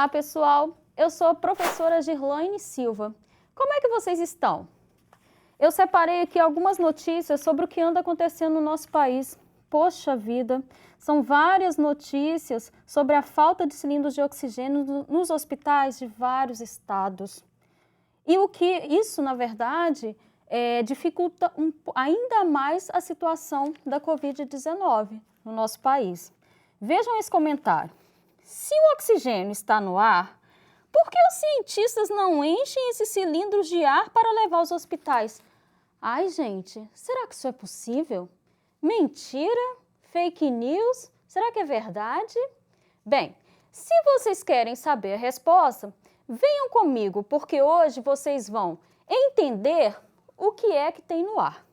Olá, pessoal! Eu sou a professora Girlaine Silva. Como é que vocês estão? Eu separei aqui algumas notícias sobre o que anda acontecendo no nosso país. Poxa vida, são várias notícias sobre a falta de cilindros de oxigênio nos hospitais de vários estados. E o que isso, na verdade, dificulta ainda mais a situação da Covid-19 no nosso país. Vejam esse comentário. Se o oxigênio está no ar, por que os cientistas não enchem esses cilindros de ar para levar aos hospitais? Ai, gente, será que isso é possível? Mentira? Fake news? Será que é verdade? Bem, se vocês querem saber a resposta, venham comigo, porque hoje vocês vão entender o que é que tem no ar.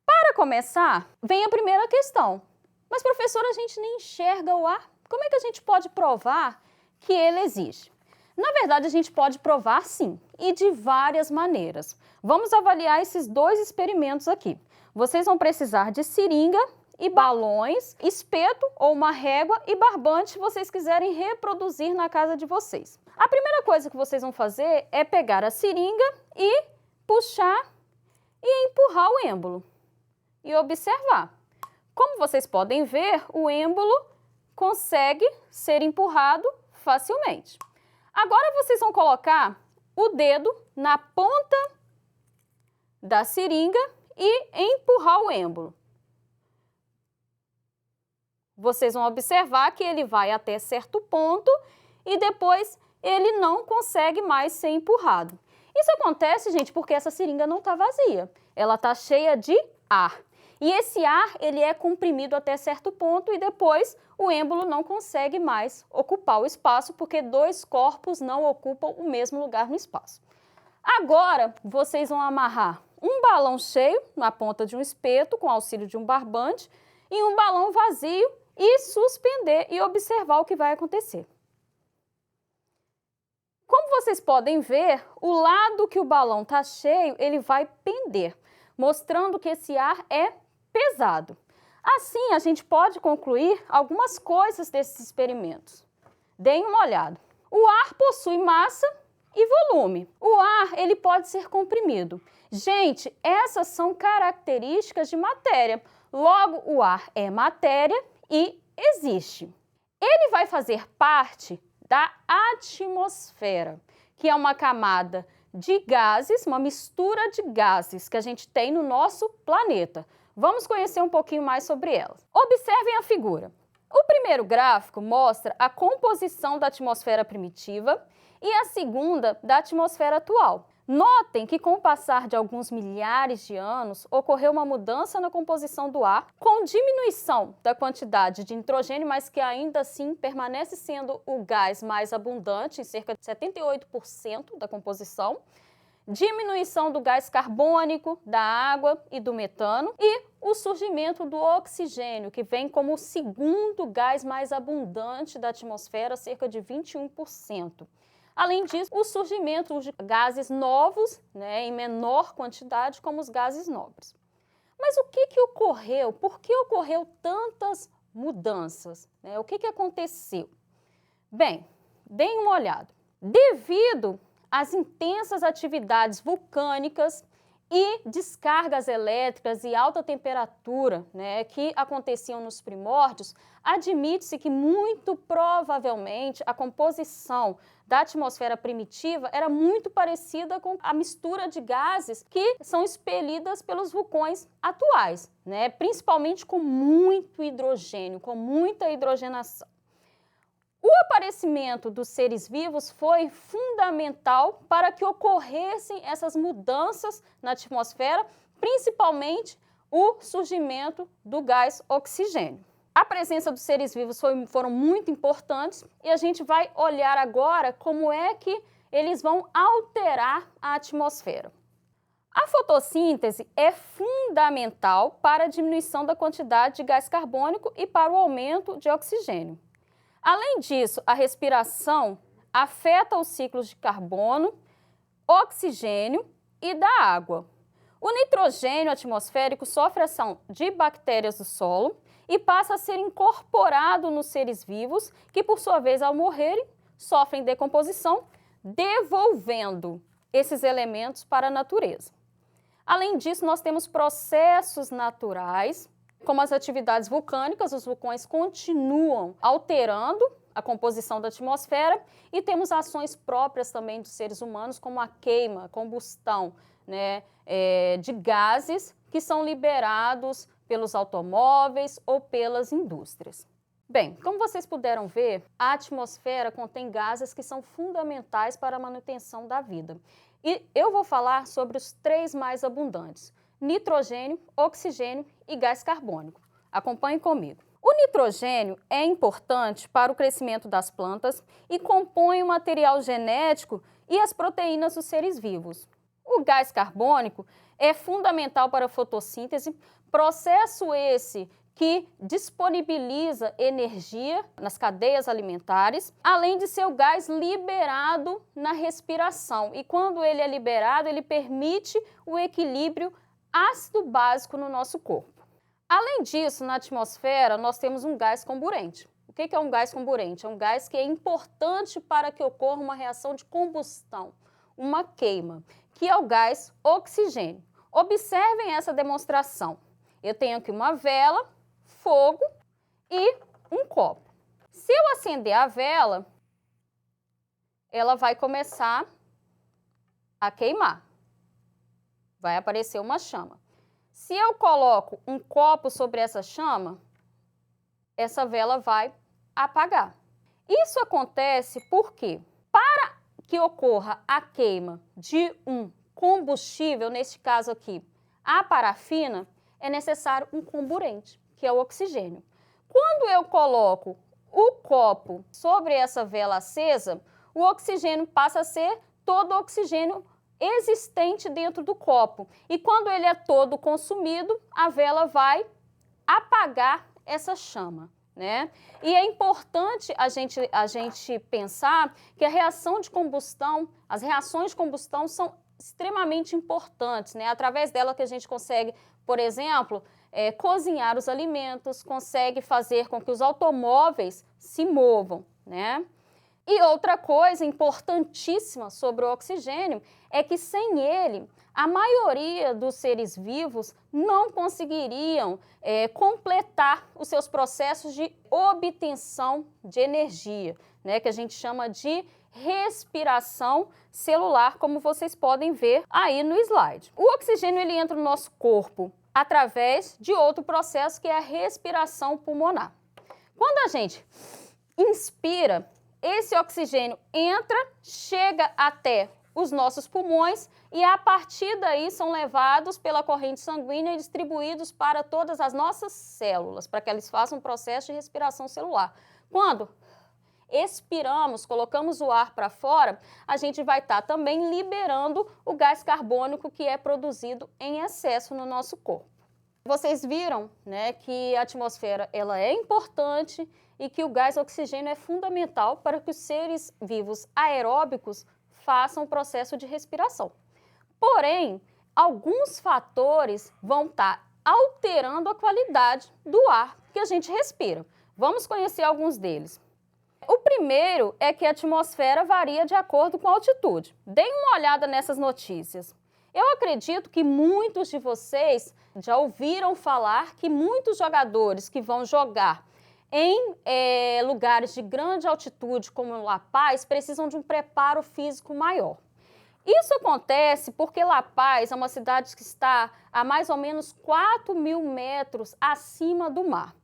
Para começar, vem a primeira questão. Mas, professora, a gente nem enxerga o ar. Como é que a gente pode provar que ele existe? Na verdade, a gente pode provar sim, e de várias maneiras. Vamos avaliar esses dois experimentos aqui. Vocês vão precisar de seringa e balões, espeto ou uma régua e barbante se vocês quiserem reproduzir na casa de vocês. A primeira coisa que vocês vão fazer é pegar a seringa e puxar e empurrar o êmbolo e observar. Como vocês podem ver, o êmbolo consegue ser empurrado facilmente. Agora vocês vão colocar o dedo na ponta da seringa e empurrar o êmbolo. Vocês vão observar que ele vai até certo ponto e depois ele não consegue mais ser empurrado. Isso acontece, gente, porque essa seringa não está vazia. Ela está cheia de ar. E esse ar, ele é comprimido até certo ponto e depois o êmbolo não consegue mais ocupar o espaço porque dois corpos não ocupam o mesmo lugar no espaço. Agora, vocês vão amarrar um balão cheio na ponta de um espeto com auxílio de um barbante e um balão vazio e suspender e observar o que vai acontecer. Como vocês podem ver, o lado que o balão está cheio, ele vai pender, mostrando que esse ar é pesado. Assim, a gente pode concluir algumas coisas desses experimentos. Deem uma olhada. O ar possui massa e volume. O ar, ele pode ser comprimido. Gente, essas são características de matéria. Logo, o ar é matéria e existe. Ele vai fazer parte da atmosfera, que é uma camada de gases, uma mistura de gases que a gente tem no nosso planeta. Vamos conhecer um pouquinho mais sobre elas. Observem a figura. O primeiro gráfico mostra a composição da atmosfera primitiva e a segunda da atmosfera atual. Notem que com o passar de alguns milhares de anos, ocorreu uma mudança na composição do ar, com diminuição da quantidade de nitrogênio, mas que ainda assim permanece sendo o gás mais abundante, em cerca de 78% da composição, diminuição do gás carbônico, da água e do metano e o surgimento do oxigênio, que vem como o segundo gás mais abundante da atmosfera, cerca de 21%. Além disso, o surgimento de gases novos, em menor quantidade, como os gases nobres. Mas o que ocorreu? Por que ocorreu tantas mudanças? O que aconteceu? Bem, deem uma olhada. Devido às intensas atividades vulcânicas e descargas elétricas e alta temperatura que aconteciam nos primórdios, admite-se que muito provavelmente a composição da atmosfera primitiva era muito parecida com a mistura de gases que são expelidas pelos vulcões atuais, principalmente com muito hidrogênio, com muita hidrogenação. O aparecimento dos seres vivos foi fundamental para que ocorressem essas mudanças na atmosfera, principalmente o surgimento do gás oxigênio. A presença dos seres vivos foram muito importantes e a gente vai olhar agora como é que eles vão alterar a atmosfera. A fotossíntese é fundamental para a diminuição da quantidade de gás carbônico e para o aumento de oxigênio. Além disso, a respiração afeta os ciclos de carbono, oxigênio e da água. O nitrogênio atmosférico sofre ação de bactérias do solo e passa a ser incorporado nos seres vivos, que por sua vez, ao morrerem, sofrem decomposição, devolvendo esses elementos para a natureza. Além disso, nós temos processos naturais, como as atividades vulcânicas, os vulcões continuam alterando a composição da atmosfera e temos ações próprias também dos seres humanos, como a queima, a combustão, né, de gases que são liberados pelos automóveis ou pelas indústrias. Bem, como vocês puderam ver, a atmosfera contém gases que são fundamentais para a manutenção da vida. E eu vou falar sobre os 3 mais abundantes: nitrogênio, oxigênio e gás carbônico. Acompanhe comigo. O nitrogênio é importante para o crescimento das plantas e compõe o material genético e as proteínas dos seres vivos. O gás carbônico é fundamental para a fotossíntese, processo esse que disponibiliza energia nas cadeias alimentares, além de ser o gás liberado na respiração. E quando ele é liberado, ele permite o equilíbrio ácido básico no nosso corpo. Além disso, na atmosfera, nós temos um gás comburente. O que é um gás comburente? É um gás que é importante para que ocorra uma reação de combustão, uma queima, que é o gás oxigênio. Observem essa demonstração. Eu tenho aqui uma vela, fogo e um copo. Se eu acender a vela, ela vai começar a queimar. Vai aparecer uma chama. Se eu coloco um copo sobre essa chama, essa vela vai apagar. Isso acontece porque, para que ocorra a queima de um combustível, neste caso aqui, a parafina, é necessário um comburente, que é o oxigênio. Quando eu coloco o copo sobre essa vela acesa, o oxigênio passa a ser todo o oxigênio existente dentro do copo. E quando ele é todo consumido, a vela vai apagar essa chama, né? E é importante a gente pensar que a reação de combustão, as reações de combustão são extremamente importantes, né? Através dela que a gente consegue, por exemplo, cozinhar os alimentos, consegue fazer com que os automóveis se movam, né? E outra coisa importantíssima sobre o oxigênio é que sem ele, a maioria dos seres vivos não conseguiriam completar os seus processos de obtenção de energia, né, que a gente chama de respiração celular, como vocês podem ver aí no slide. O oxigênio ele entra no nosso corpo através de outro processo que é a respiração pulmonar. Quando a gente inspira, esse oxigênio entra, chega até os nossos pulmões e a partir daí são levados pela corrente sanguínea e distribuídos para todas as nossas células, para que eles façam um processo de respiração celular. Quando expiramos, colocamos o ar para fora, a gente vai estar também liberando o gás carbônico que é produzido em excesso no nosso corpo. Vocês viram, né, que a atmosfera ela é importante e que o gás oxigênio é fundamental para que os seres vivos aeróbicos façam o processo de respiração. Porém, alguns fatores vão estar alterando a qualidade do ar que a gente respira. Vamos conhecer alguns deles. O primeiro é que a atmosfera varia de acordo com a altitude. Deem uma olhada nessas notícias. Eu acredito que muitos de vocês já ouviram falar que muitos jogadores que vão jogar em lugares de grande altitude, como La Paz, precisam de um preparo físico maior. Isso acontece porque La Paz é uma cidade que está a mais ou menos 4.000 metros acima do mar.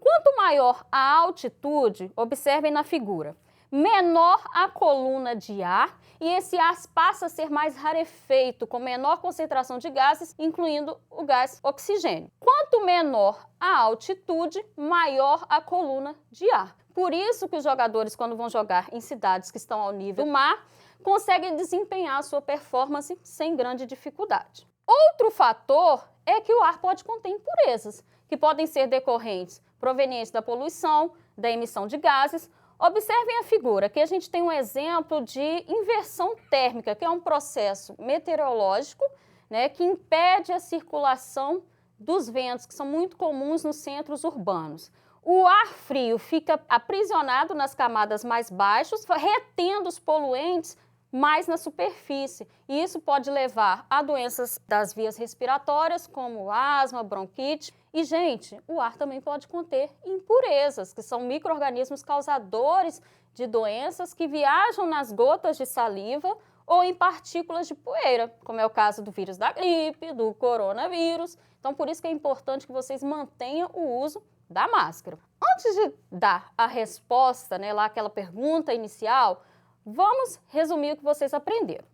Quanto maior a altitude, observem na figura, menor a coluna de ar e esse ar passa a ser mais rarefeito, com menor concentração de gases, incluindo o gás oxigênio. Quanto menor a altitude, maior a coluna de ar. Por isso que os jogadores, quando vão jogar em cidades que estão ao nível do mar, conseguem desempenhar a sua performance sem grande dificuldade. Outro fator é que o ar pode conter impurezas, que podem ser decorrentes provenientes da poluição, da emissão de gases. Observem a figura, aqui a gente tem um exemplo de inversão térmica, que é um processo meteorológico, né, que impede a circulação dos ventos, que são muito comuns nos centros urbanos. O ar frio fica aprisionado nas camadas mais baixas, retendo os poluentes mais na superfície. E isso pode levar a doenças das vias respiratórias, como asma, bronquite. E, gente, o ar também pode conter impurezas, que são micro-organismos causadores de doenças que viajam nas gotas de saliva ou em partículas de poeira, como é o caso do vírus da gripe, do coronavírus. Então, por isso que é importante que vocês mantenham o uso da máscara. Antes de dar a resposta, né, lá aquela pergunta inicial, vamos resumir o que vocês aprenderam.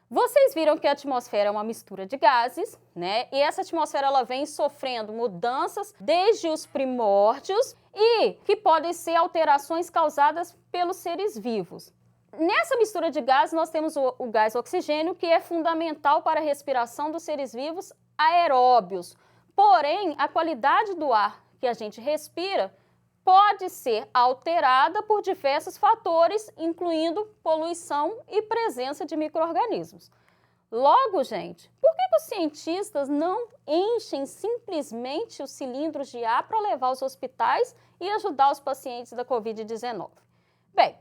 Vocês viram que a atmosfera é uma mistura de gases, né? E essa atmosfera ela vem sofrendo mudanças desde os primórdios e que podem ser alterações causadas pelos seres vivos. Nessa mistura de gases, nós temos o gás oxigênio, que é fundamental para a respiração dos seres vivos aeróbios. Porém, a qualidade do ar que a gente respira pode ser alterada por diversos fatores, incluindo poluição e presença de micro-organismos. Logo, gente, por que os cientistas não enchem simplesmente os cilindros de ar para levar aos hospitais e ajudar os pacientes da Covid-19? Bem,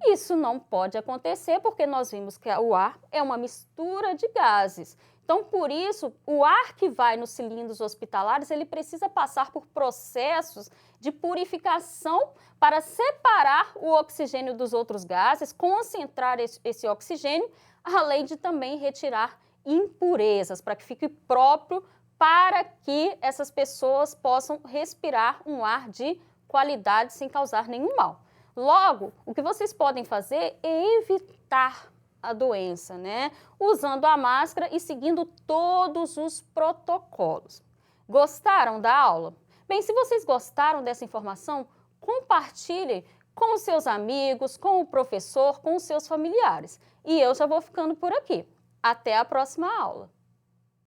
isso não pode acontecer porque nós vimos que o ar é uma mistura de gases. Então, por isso, o ar que vai nos cilindros hospitalares, ele precisa passar por processos de purificação para separar o oxigênio dos outros gases, concentrar esse oxigênio, além de também retirar impurezas, para que fique próprio para que essas pessoas possam respirar um ar de qualidade sem causar nenhum mal. Logo, o que vocês podem fazer é evitar a doença, né? Usando a máscara e seguindo todos os protocolos. Gostaram da aula? Bem, se vocês gostaram dessa informação, compartilhem com os seus amigos, com o professor, com os seus familiares. E eu já vou ficando por aqui. Até a próxima aula!